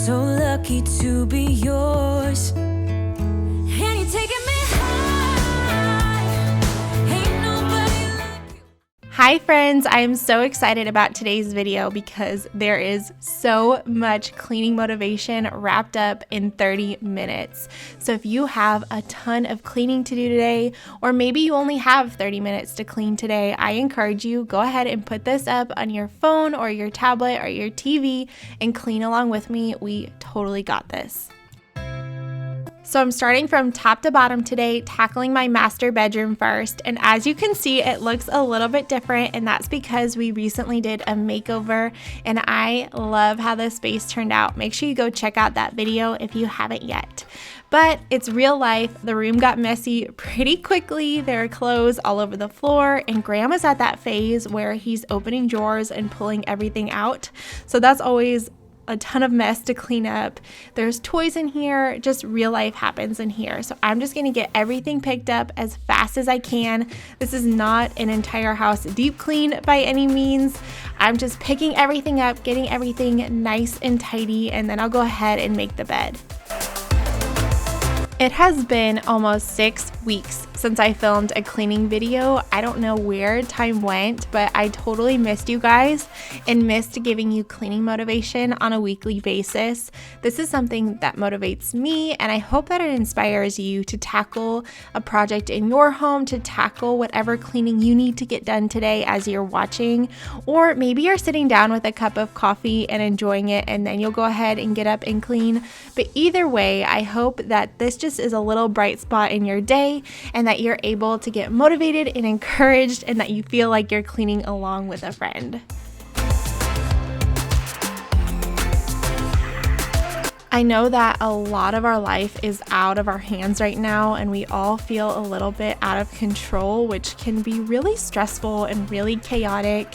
so lucky to be yours. And you're taking me high. Ain't nobody like you. Hi friends, I am so excited about today's video because there is so much cleaning motivation wrapped up in 30 minutes. So if you have a ton of cleaning to do today, or maybe you only have 30 minutes to clean today, I encourage you, go ahead and put this up on your phone or your tablet or your TV and clean along with me. We totally got this. So I'm starting from top to bottom today, tackling my master bedroom first. And as you can see, it looks a little bit different, and that's because we recently did a makeover and I love how this space turned out. Make sure you go check out that video if you haven't yet. But it's real life. The room got messy pretty quickly. There are clothes all over the floor, and Graham is at that phase where he's opening drawers and pulling everything out. So that's always a ton of mess to clean up. There's toys in here, just real life happens in here. So I'm just gonna get everything picked up as fast as I can. This is not an entire house deep clean by any means. I'm just picking everything up, getting everything nice and tidy, and then I'll go ahead and make the bed. It has been almost 6 weeks since I filmed a cleaning video. I don't know where time went, but I totally missed you guys and missed giving you cleaning motivation on a weekly basis. This is something that motivates me, and I hope that it inspires you to tackle a project in your home, to tackle whatever cleaning you need to get done today as you're watching. Or maybe you're sitting down with a cup of coffee and enjoying it, and then you'll go ahead and get up and clean. But either way, I hope that this just is a little bright spot in your day, and that you're able to get motivated and encouraged, and that you feel like you're cleaning along with a friend. I know that a lot of our life is out of our hands right now, and we all feel a little bit out of control, which can be really stressful and really chaotic.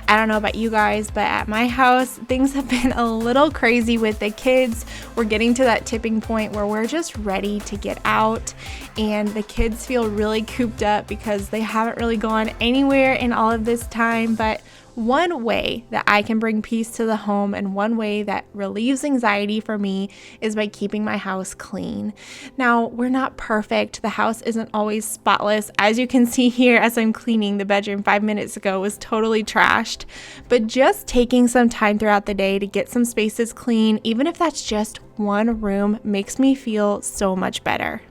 I don't know about you guys, but at my house, things have been a little crazy with the kids. We're getting to that tipping point where we're just ready to get out, and the kids feel really cooped up because they haven't really gone anywhere in all of this time. But one way that I can bring peace to the home, and one way that relieves anxiety for me, is by keeping my house clean. Now, we're not perfect. The house isn't always spotless. As you can see here, as I'm cleaning, the bedroom 5 minutes ago was totally trashed. But just taking some time throughout the day to get some spaces clean, even if that's just one room, makes me feel so much better.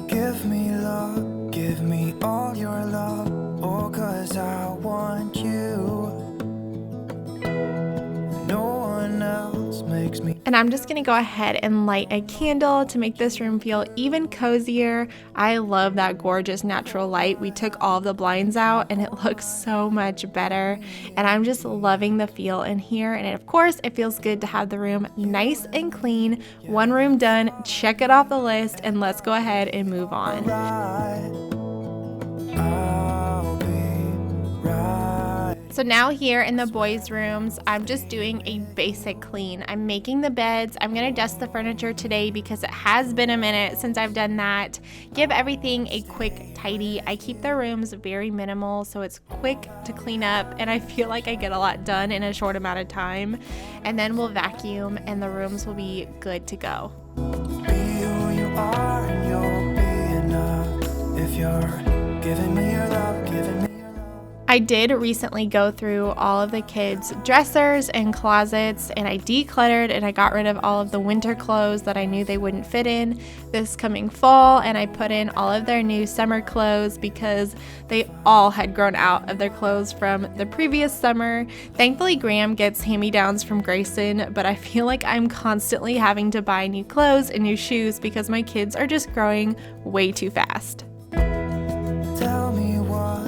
Give me love, give me all your love, oh, 'cause I want you. No one else makes me. And I'm just gonna go ahead and light a candle to make this room feel even cozier. I love that gorgeous natural light. We took all of the blinds out and it looks so much better. And I'm just loving the feel in here. And of course, it feels good to have the room nice and clean. One room done, check it off the list, and let's go ahead and move on. I'll be right. So now here in the boys' rooms, I'm just doing a basic clean. I'm making the beds. I'm gonna dust the furniture today because it has been a minute since I've done that. Give everything a quick tidy. I keep the rooms very minimal, so it's quick to clean up, and I feel like I get a lot done in a short amount of time. And then we'll vacuum and the rooms will be good to go. Be who you are and you'll be enough. If you're giving me your love, giving me your love. I did recently go through all of the kids' dressers and closets, and I decluttered and I got rid of all of the winter clothes that I knew they wouldn't fit in this coming fall, and I put in all of their new summer clothes because they all had grown out of their clothes from the previous summer. Thankfully, Graham gets hand-me-downs from Grayson, but I feel like I'm constantly having to buy new clothes and new shoes because my kids are just growing way too fast. Tell me what.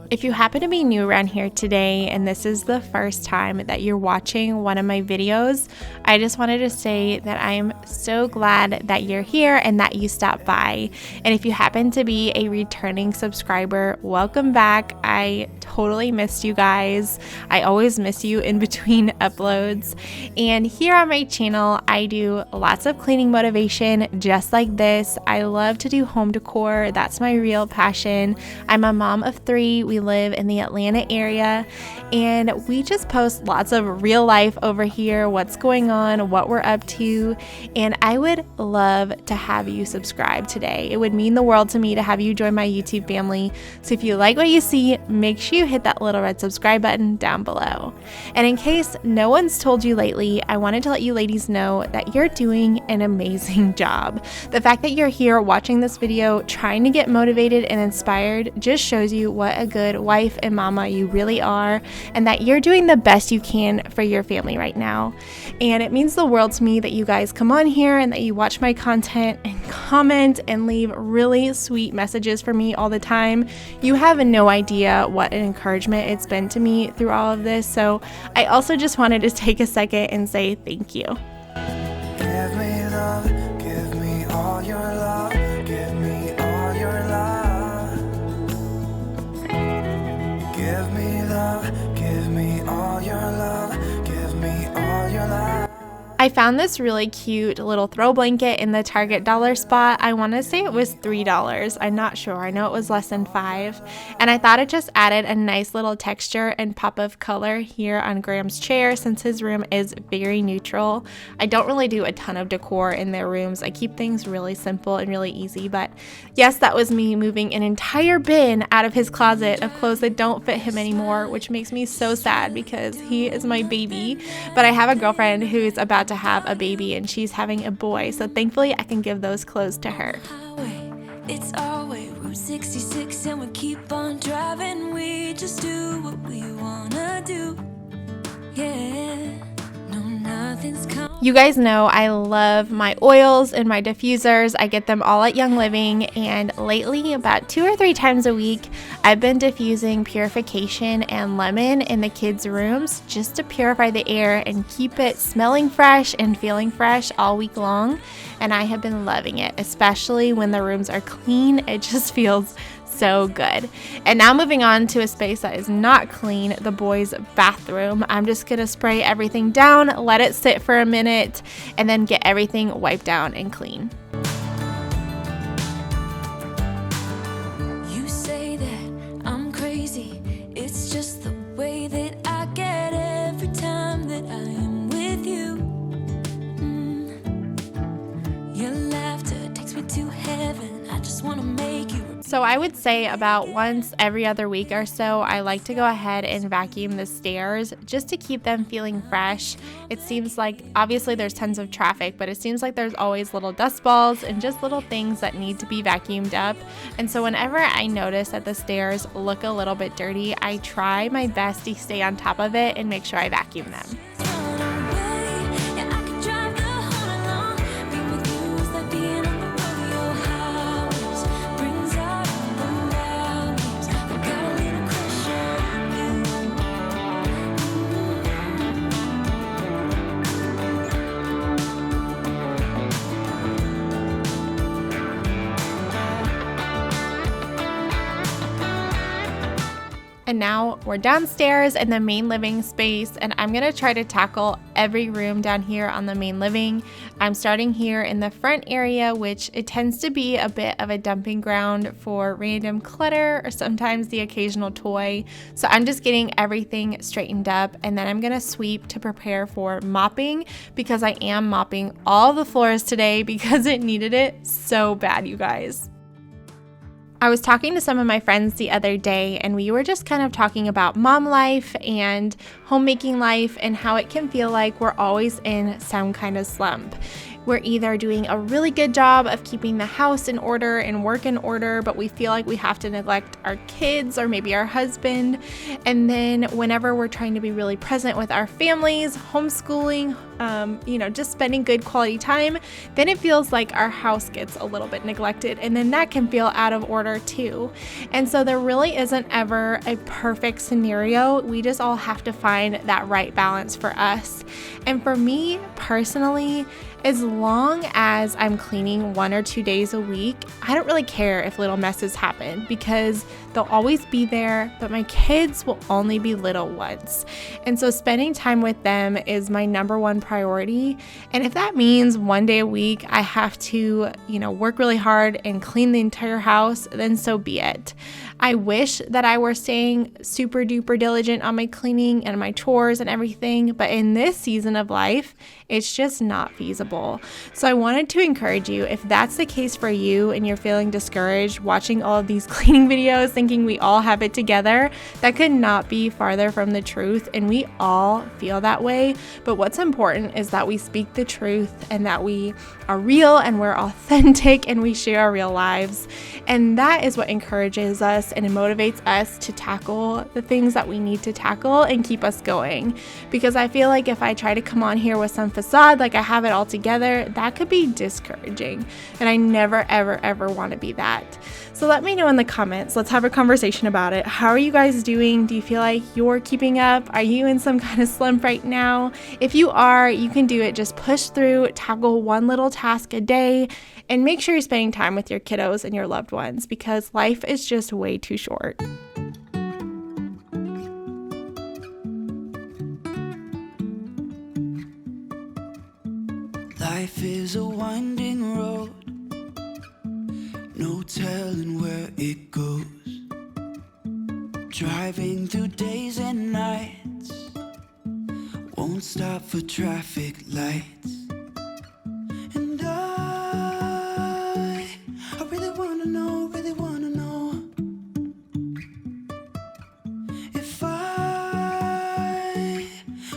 If you happen to be new around here today and this is the first time that you're watching one of my videos, I just wanted to say that I'm so glad that you're here and that you stopped by. And if you happen to be a returning subscriber, welcome back. I totally missed you guys. I always miss you in between uploads. And here on my channel, I do lots of cleaning motivation just like this. I love to do home decor. That's my real passion. I'm a mom of 3. We live in the Atlanta area, and we just post lots of real life over here, what's going on, what we're up to, and I would love to have you subscribe today. It would mean the world to me to have you join my YouTube family. So if you like what you see, make sure you hit that little red subscribe button down below. And in case no one's told you lately, I wanted to let you ladies know that you're doing an amazing job. The fact that you're here watching this video, trying to get motivated and inspired, just shows you what a good wife and mama you really are, and that you're doing the best you can for your family right now. And it means the world to me that you guys come on here and that you watch my content and comment and leave really sweet messages for me all the time. You have no idea what an encouragement it's been to me through all of this. So I also just wanted to take a second and say thank you. Give me love, give me all your love, give me all your love. Give me love, give me all your love, give me all your love. I found this really cute little throw blanket in the Target dollar spot. I want to say it was $3. I'm not sure. I know it was less than $5. And I thought it just added a nice little texture and pop of color here on Graham's chair since his room is very neutral. I don't really do a ton of decor in their rooms. I keep things really simple and really easy. But yes, that was me moving an entire bin out of his closet of clothes that don't fit him anymore, which makes me so sad because he is my baby. But I have a girlfriend who's about to have a baby and she's having a boy, so thankfully I can give those clothes to her. It's our way, Route 66, and we keep on driving. We just do what we wanna do. Yeah, no, nothing's coming. You guys know I love my oils and my diffusers. I get them all at Young Living, and lately about 2 or 3 times a week I've been diffusing purification and lemon in the kids' rooms just to purify the air and keep it smelling fresh and feeling fresh all week long. And I have been loving it, especially when the rooms are clean. It just feels so good. And now moving on to a space that is not clean, the boys' bathroom. I'm just gonna spray everything down, let it sit for a minute, and then get everything wiped down and clean. You say that I'm crazy. It's just the way that I get every time that I am with you. Your laughter takes me to heaven. I just wanna make you. So I would say about once every other week or so, I like to go ahead and vacuum the stairs just to keep them feeling fresh. It seems like, obviously there's tons of traffic, but it seems like there's always little dust balls and just little things that need to be vacuumed up. And so whenever I notice that the stairs look a little bit dirty, I try my best to stay on top of it and make sure I vacuum them. And now we're downstairs in the main living space, and I'm gonna try to tackle every room down here on the main living. I'm starting here in the front area, which it tends to be a bit of a dumping ground for random clutter or sometimes the occasional toy. So I'm just getting everything straightened up, and then I'm gonna sweep to prepare for mopping because I am mopping all the floors today because it needed it so bad, you guys. I was talking to some of my friends the other day, and we were just kind of talking about mom life and homemaking life and how it can feel like we're always in some kind of slump. We're either doing a really good job of keeping the house in order and work in order, but we feel like we have to neglect our kids or maybe our husband. And then whenever we're trying to be really present with our families, homeschooling, just spending good quality time, then it feels like our house gets a little bit neglected, and then that can feel out of order too. And so there really isn't ever a perfect scenario. We just all have to find that right balance for us. And for me personally, As long as I'm cleaning 1 or 2 days a week, I don't really care if little messes happen because they'll always be there, but my kids will only be little once. And so spending time with them is my number one priority. And if that means 1 day a week I have to, work really hard and clean the entire house, then so be it. I wish that I were staying super duper diligent on my cleaning and my chores and everything, but in this season of life, it's just not feasible. So I wanted to encourage you, if that's the case for you and you're feeling discouraged watching all of these cleaning videos thinking we all have it together, that could not be farther from the truth, and we all feel that way. But what's important is that we speak the truth and that we are real and we're authentic and we share our real lives. And that is what encourages us and it motivates us to tackle the things that we need to tackle and keep us going. Because I feel like if I try to come on here with some facade like I have it all together, that could be discouraging. And I never, ever, ever want to be that. So let me know in the comments. Let's have a conversation about it. How are you guys doing? Do you feel like you're keeping up? Are you in some kind of slump right now? If you are, you can do it. Just push through, tackle one little task a day, and make sure you're spending time with your kiddos and your loved ones because life is just way too short. Life is a winding road, no telling where it goes. Driving through days and nights, won't stop for traffic lights. And I really wanna know if I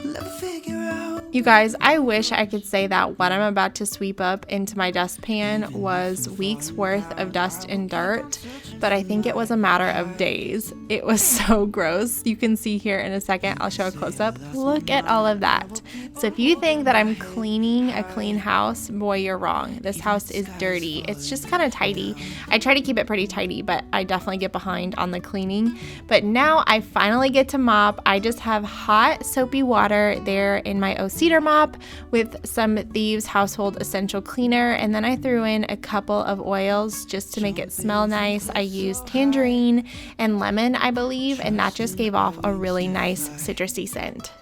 will ever figure out. You guys, I wish I could say that what I'm about to sweep up into my dustpan was weeks worth of dust and dirt, but I think it was a matter of days. It was so gross. You can see here in a second, I'll show a close-up. Look at all of that. So if you think that I'm cleaning a clean house, boy, you're wrong. This house is dirty. It's just kind of tidy. I try to keep it pretty tidy, but I definitely get behind on the cleaning. But now I finally get to mop. I just have hot soapy water there in my Cedar mop with some Thieves Household Essential Cleaner, and then I threw in a couple of oils just to make it smell nice. I used tangerine and lemon, I believe, and that just gave off a really nice citrusy scent.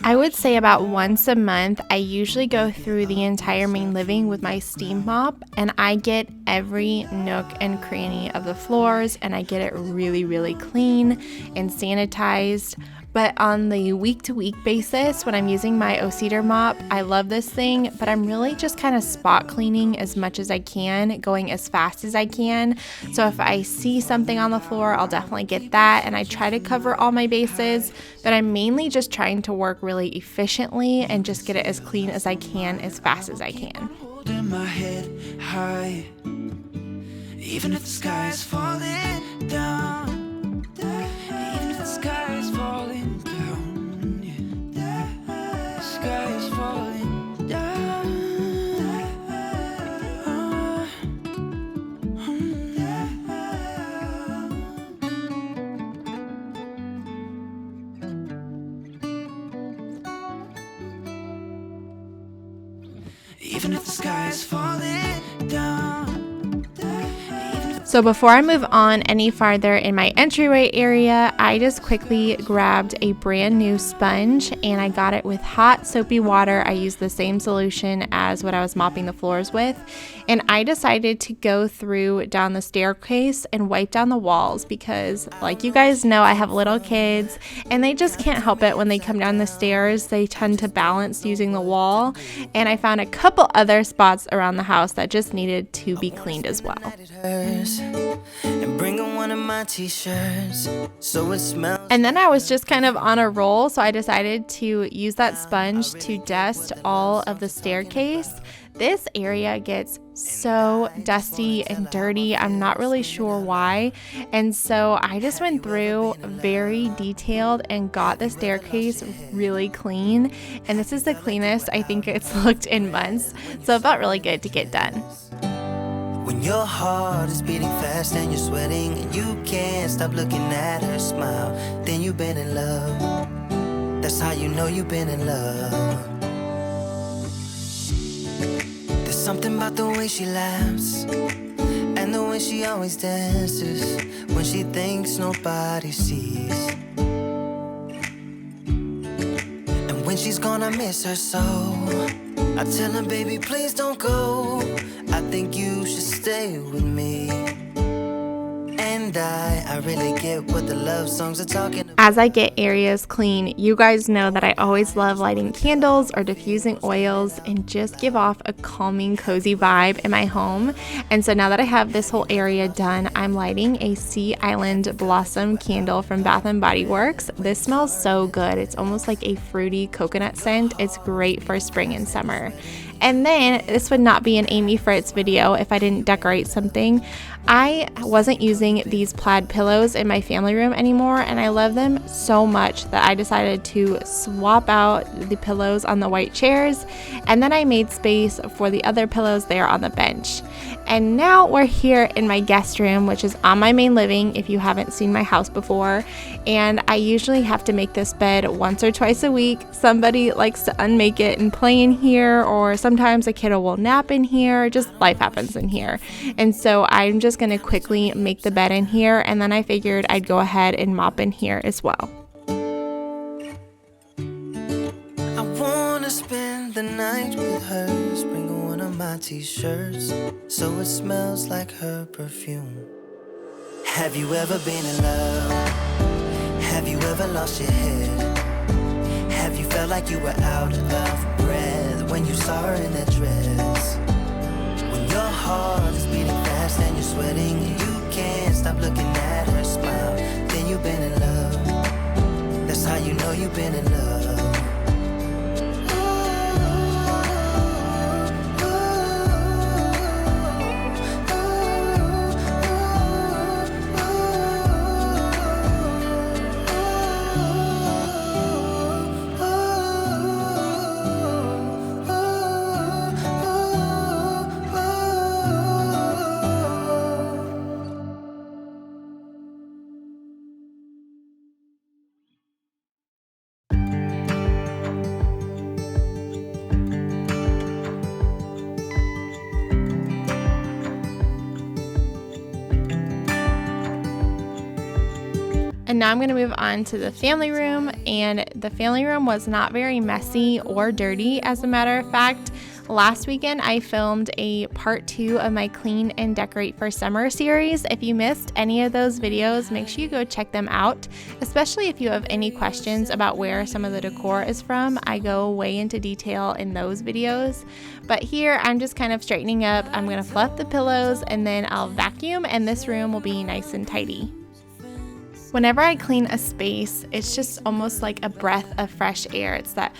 I would say about once a month, I usually go through the entire main living with my steam mop, and I get every nook and cranny of the floors, and I get it really, really clean and sanitized. But on the week-to-week basis, when I'm using my Cedar mop, I love this thing, but I'm really just kind of spot cleaning as much as I can, going as fast as I can. So if I see something on the floor, I'll definitely get that, and I try to cover all my bases, but I'm mainly just trying to work really efficiently and just get it as clean as I can, as fast as I can. Holding my head high, even if the sky is falling down. Even if the sky is falling down, yeah. The sky is falling down. Even if the sky is falling down. So before I move on any farther in my entryway area, I just quickly grabbed a brand new sponge and I got it with hot soapy water. I used the same solution as what I was mopping the floors with. And I decided to go through down the staircase and wipe down the walls because, like you guys know, I have little kids and they just can't help it when they come down the stairs. They tend to balance using the wall. And I found a couple other spots around the house that just needed to be cleaned as well. And bring one of my t-shirts so it smells. And then I was just kind of on a roll, so I decided to use that sponge to dust all of the staircase. This area gets so dusty and dirty. I'm not really sure why. And so I just went through very detailed and got the staircase really clean. And this is the cleanest I think it's looked in months. So it felt really good to get done. When your heart is beating fast and you're sweating and you can't stop looking at her smile, then you've been in love. That's how you know you've been in love. something about the way she laughs and the way she always dances when she thinks nobody sees. And when she's gone, I miss her so. I tell her, baby, please don't go. I think you should stay with me. And I really get what the love songs are talking about. As I get areas clean, you guys know that I always love lighting candles or diffusing oils and just give off a calming, cozy vibe in my home. And so now that I have this whole area done, I'm lighting a Sea Island Blossom candle from Bath & Body Works. This smells so good. It's almost like a fruity coconut scent. It's great for spring and summer. And then this would not be an Amy Fritz video if I didn't decorate something. I wasn't using these plaid pillows in my family room anymore, and I love them so much that I decided to swap out the pillows on the white chairs, and then I made space for the other pillows there on the bench. And now we're here in my guest room, which is on my main living if you haven't seen my house before, and I usually have to make this bed once or twice a week. Somebody likes to unmake it and play in here, or sometimes a kiddo will nap in here. Just life happens in here. And so I'm just going to quickly make the bed in here, and then I figured I'd go ahead and mop in here as well. I wanna spend the night with her, sprinkle one of my t-shirts so it smells like her perfume. Have you ever been in love? Have you ever lost your head? Have you felt like you were out of breath when you saw her in that dress? When your heart is beating fast and you're sweating and you can't stop looking at her smile, then you've been in love. That's how you know you've been in love. And now I'm going to move on to the family room, and the family room was not very messy or dirty. As a matter of fact, last weekend I filmed a part 2 of my Clean and Decorate for Summer series. If you missed any of those videos, make sure you go check them out, especially if you have any questions about where some of the decor is from. I go way into detail in those videos. But here I'm just kind of straightening up. I'm going to fluff the pillows and then I'll vacuum, and this room will be nice and tidy. Whenever I clean a space, it's just almost like a breath of fresh air. It's that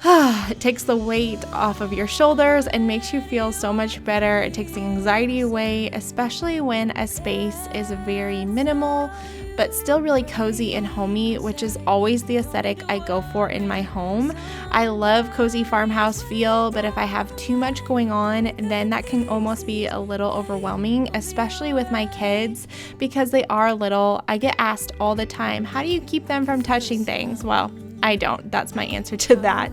it takes the weight off of your shoulders and makes you feel so much better. It takes the anxiety away, especially when a space is very minimal but still really cozy and homey, which is always the aesthetic I go for in my home. I love cozy farmhouse feel, but if I have too much going on, then that can almost be a little overwhelming, especially with my kids because they are little. I get asked all the time, how do you keep them from touching things? Well, I don't. That's my answer to that.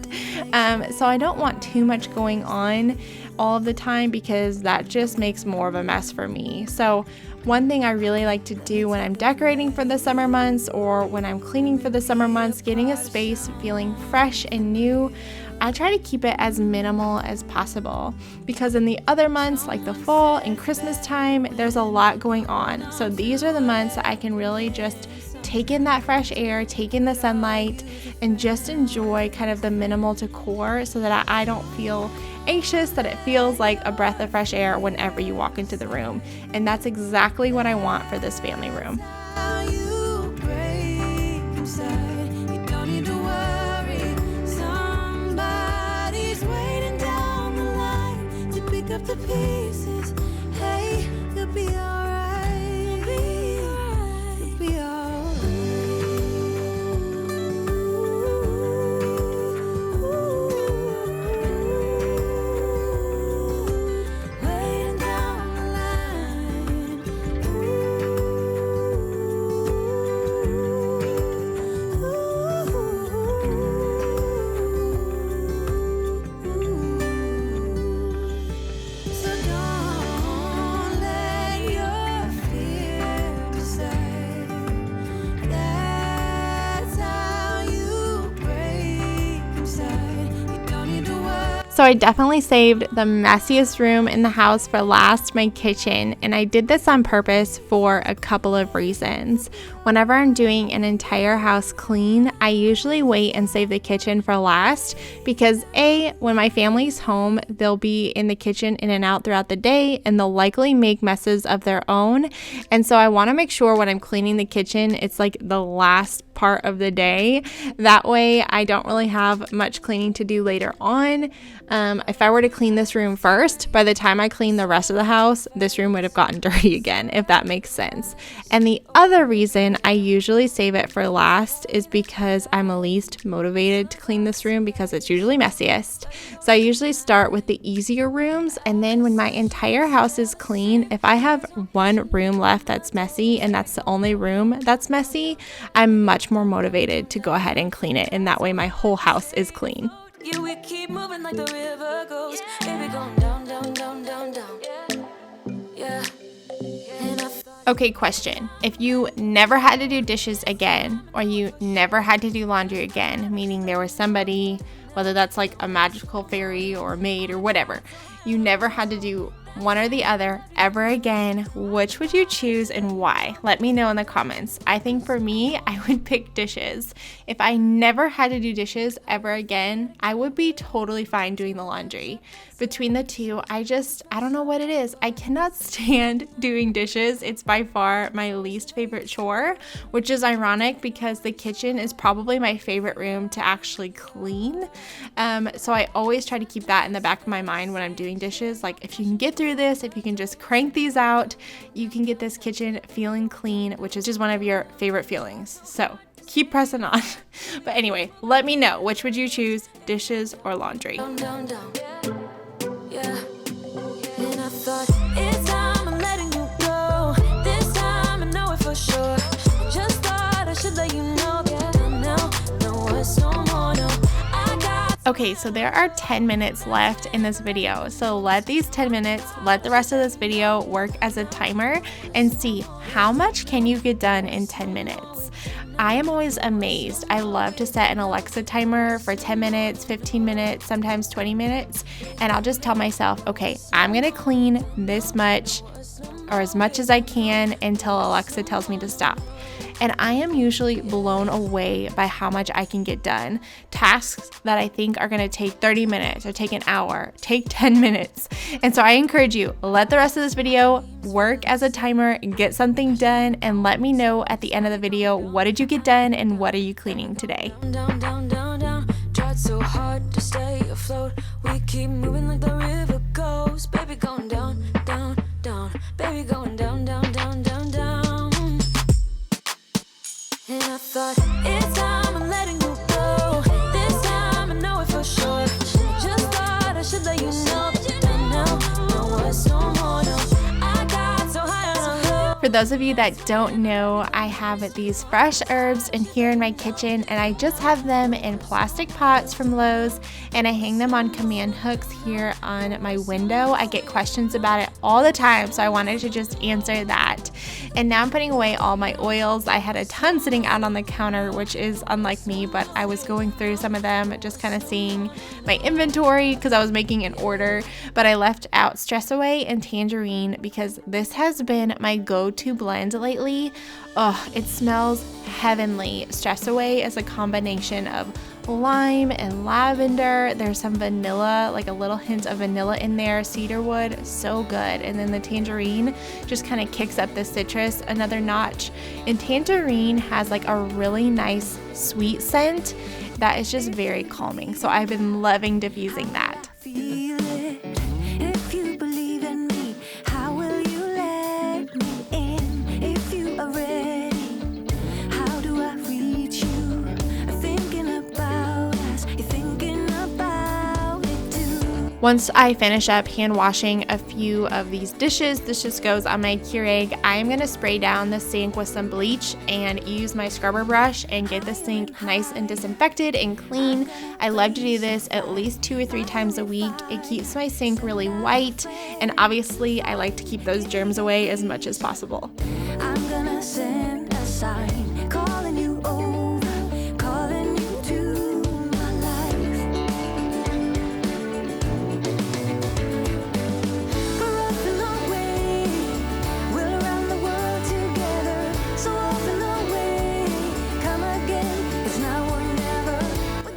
So I don't want too much going on all of the time because that just makes more of a mess for me. So one thing I really like to do when I'm decorating for the summer months or when I'm cleaning for the summer months, getting a space feeling fresh and new, I try to keep it as minimal as possible because in the other months like the fall and Christmas time, there's a lot going on. So these are the months that I can really just take in that fresh air, take in the sunlight, and just enjoy kind of the minimal decor so that I don't feel anxious, that it feels like a breath of fresh air whenever you walk into the room. And that's exactly what I want for this family room. The pieces, hey, you'll be alright, you'll be alright. Waiting down the line. So I definitely saved the messiest room in the house for last, my kitchen, and I did this on purpose for a couple of reasons. Whenever I'm doing an entire house clean, I usually wait and save the kitchen for last because A, when my family's home, they'll be in the kitchen in and out throughout the day and they'll likely make messes of their own. And so I want to make sure when I'm cleaning the kitchen, it's like the last part of the day. That way I don't really have much cleaning to do later on. If I were to clean this room first, by the time I clean the rest of the house, this room would have gotten dirty again, if that makes sense. And the other reason I usually save it for last is because I'm least motivated to clean this room because it's usually messiest. So I usually start with the easier rooms, and then when my entire house is clean, if I have one room left that's messy and that's the only room that's messy, I'm much more motivated to go ahead and clean it, and that way my whole house is clean. Yeah, we keep moving like the river goes. Baby, going down, down, down, down, down. Yeah. Okay, question. If you never had to do dishes again, or you never had to do laundry again, meaning there was somebody, whether that's like a magical fairy or a maid or whatever, you never had to do one or the other ever again, which would you choose and why? Let me know in the comments. I think for me, I would pick dishes. If I never had to do dishes ever again, I would be totally fine doing the laundry. Between the two, I don't know what it is. I cannot stand doing dishes. It's by far my least favorite chore, which is ironic because the kitchen is probably my favorite room to actually clean. So I always try to keep that in the back of my mind when I'm doing dishes. Like, if you can get through this, if you can just crank these out, you can get this kitchen feeling clean, which is just one of your favorite feelings. So keep pressing on. But anyway, let me know, which would you choose, dishes or laundry? Down, down, down. Yeah. And I thought, it's time I'm letting you go. This time I know it for sure. Just thought I should let you know that no, it's no more, no. Okay, so there are 10 minutes left in this video. So let these 10 minutes, let the rest of this video work as a timer and see how much can you get done in 10 minutes. I am always amazed. I love to set an Alexa timer for 10 minutes, 15 minutes, sometimes 20 minutes. And I'll just tell myself, okay, I'm gonna clean this much or as much as I can until Alexa tells me to stop. And I am usually blown away by how much I can get done. Tasks that I think are gonna take 30 minutes or take an hour, take 10 minutes. And so I encourage you, let the rest of this video work as a timer, get something done, and let me know at the end of the video, what did you get done and what are you cleaning today? Down, down, down, down. Tried so hard to stay afloat. We keep moving like the river goes. Baby, going down, down, down. Baby, going down, down, down, down, down. And I thought, it's time I'm letting you go. This time I know it for sure. Just thought I should let you know that no, it's no more, no. I got so high on a hill. For those of you that don't know, I have these fresh herbs in here in my kitchen, and I just have them in plastic pots from Lowe's, and I hang them on command hooks here on my window. I get questions about it all the time, so I wanted to just answer that. And now I'm putting away all my oils. I had a ton sitting out on the counter, which is unlike me, but I was going through some of them, just kind of seeing my inventory because I was making an order. But I left out Stress Away and Tangerine because this has been my go-to blend lately. Oh, it smells heavenly. Stress Away is a combination of lime and lavender. There's some vanilla, like a little hint of vanilla in there, cedarwood, so good. And then the tangerine just kind of kicks up the citrus another notch. And tangerine has like a really nice sweet scent that is just very calming. So I've been loving diffusing that. Feel it. If you believe in me, how will you let me in? If you are ready, how do I reach you? Thinking about us, you're thinking about it too. Once I finish up hand washing a few of these dishes, this just goes on my Keurig, I am going to spray down the sink with some bleach and use my scrubber brush and get the sink nice and disinfected and clean. I love to do this at least 2 or 3 times a week. It keeps my sink really white, and obviously I like to keep those germs away as much as possible. I'm gonna send a sign, calling you over, calling you to my life.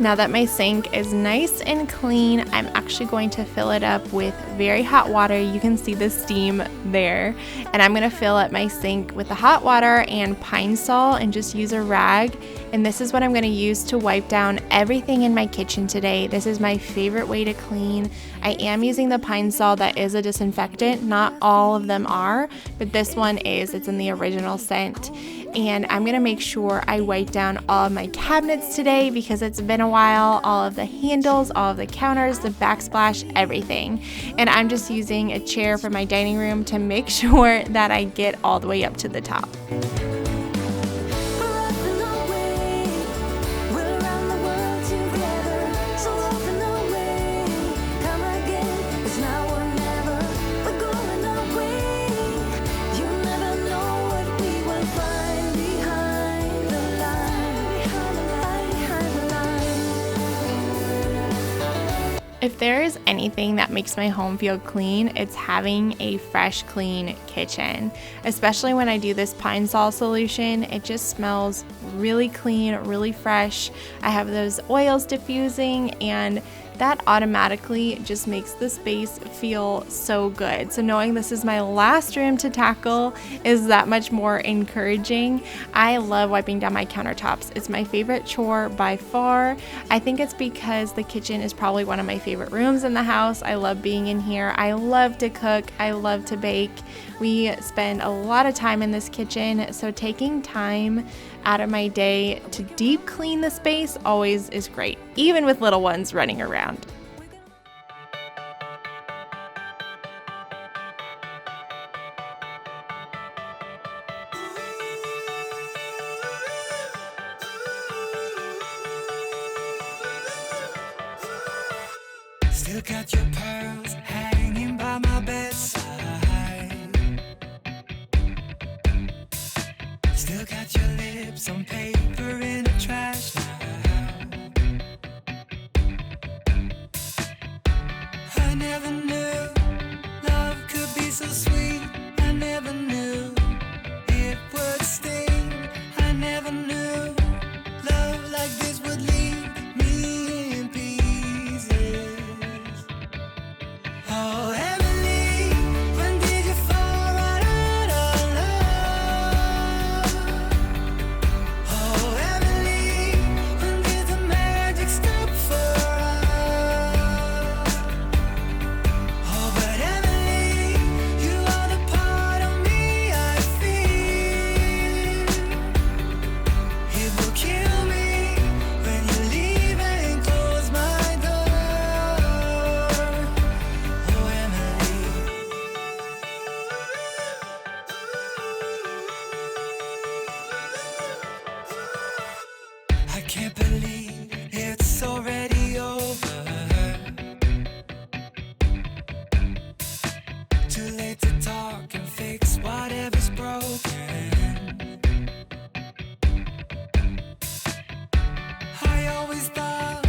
Now that my sink is nice and clean, I'm actually going to fill it up with very hot water. You can see the steam there. And I'm going to fill up my sink with the hot water and Pine Sol and just use a rag. And this is what I'm going to use to wipe down everything in my kitchen today. This is my favorite way to clean. I am using the Pine Sol that is a disinfectant. Not all of them are, but this one is. It's in the original scent. And I'm going to make sure I wipe down all of my cabinets today because it's been a while. All of the handles, all of the counters, the backsplash, everything. And I'm just using a chair for my dining room to make sure that I get all the way up to the top. If there is anything that makes my home feel clean, it's having a fresh, clean kitchen. Especially when I do this Pine Sol solution, it just smells really clean, really fresh. I have those oils diffusing, and that automatically just makes the space feel so good. So knowing this is my last room to tackle is that much more encouraging. I love wiping down my countertops. It's my favorite chore by far. I think it's because the kitchen is probably one of my favorite rooms in the house. I love being in here. I love to cook. I love to bake. We spend a lot of time in this kitchen, so taking time out of my day to deep clean the space always is great, even with little ones running around. Still got your pearls hanging by my bedside. Still got your lips on paper in a trash now. I never knew love could be so sweet. I never knew it would sting. I never knew love like this would leave me in pieces. Oh, Emily, when did you fall right out of love? Oh, Emily, when did the magic stop for us? Oh, but Emily, you are the part of me I feel. It will kill me when you leave and close my door. Oh, Emily. I can't believe it's already over. Too late to talk and fix whatever's broken. I always thought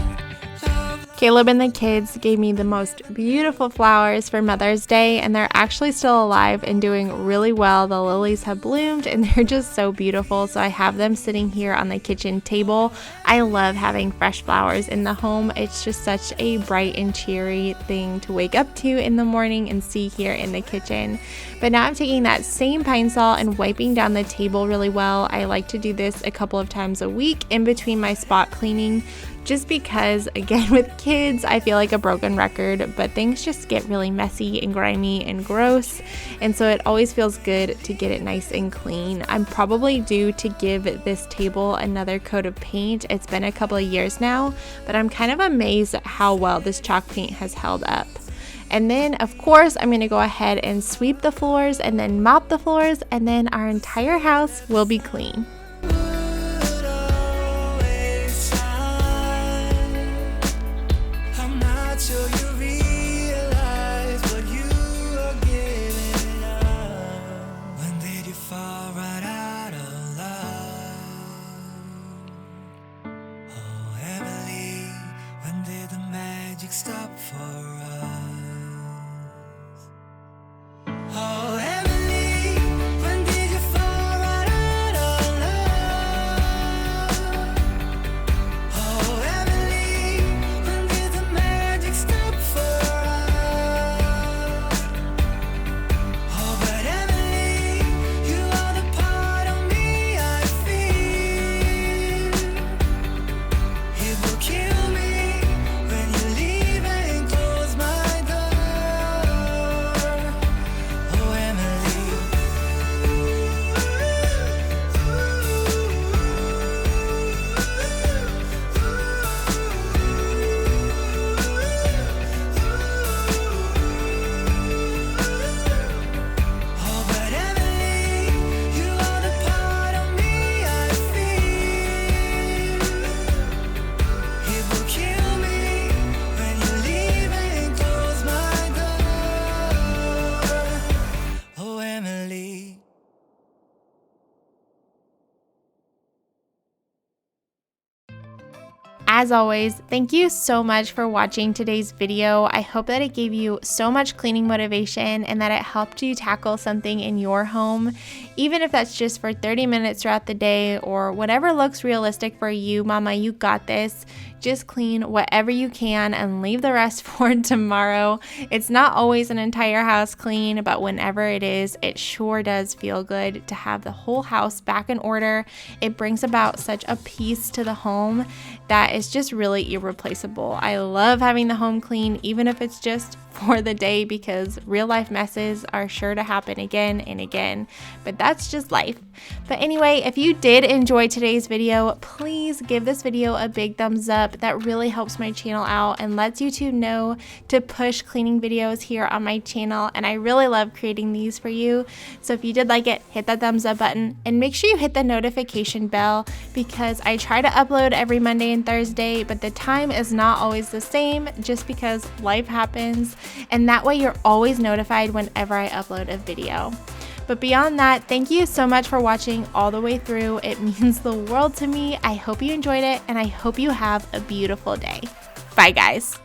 love. Caleb and the kids gave me the most beautiful flowers for Mother's Day, and they're actually still alive and doing really well. The lilies have bloomed and they're just so beautiful, so I have them sitting here on the kitchen table. I love having fresh flowers in the home. It's just such a bright and cheery thing to wake up to in the morning and see here in the kitchen. But now I'm taking that same Pine Sol and wiping down the table really well. I like to do this a couple of times a week in between my spot cleaning, just because, again, with kids, I feel like a broken record, but things just get really messy and grimy and gross, and so it always feels good to get it nice and clean. I'm probably due to give this table another coat of paint. It's been a couple of years now, but I'm kind of amazed at how well this chalk paint has held up. And then, of course, I'm going to go ahead and sweep the floors and then mop the floors, and then our entire house will be clean. Stop for us. Oh, Emily, when did you fall right out of love? Oh, Emily, as always, thank you so much for watching today's video. I hope that it gave you so much cleaning motivation and that it helped you tackle something in your home, even if that's just for 30 minutes throughout the day or whatever looks realistic for you. Mama, you got this. Just clean whatever you can and leave the rest for tomorrow. It's not always an entire house clean, but whenever it is, it sure does feel good to have the whole house back in order. It brings about such a peace to the home that is just really irreplaceable. I love having the home clean, even if it's just for the day, because real life messes are sure to happen again and again, but that's just life. But anyway, if you did enjoy today's video, please give this video a big thumbs up. That really helps my channel out and lets YouTube know to push cleaning videos here on my channel, and I really love creating these for you. So if you did like it, hit that thumbs up button and make sure you hit the notification bell, because I try to upload every Monday and Thursday, but the time is not always the same just because life happens, and that way you're always notified whenever I upload a video. But beyond that, thank you so much for watching all the way through. It means the world to me. I hope you enjoyed it, and I hope you have a beautiful day. Bye, guys.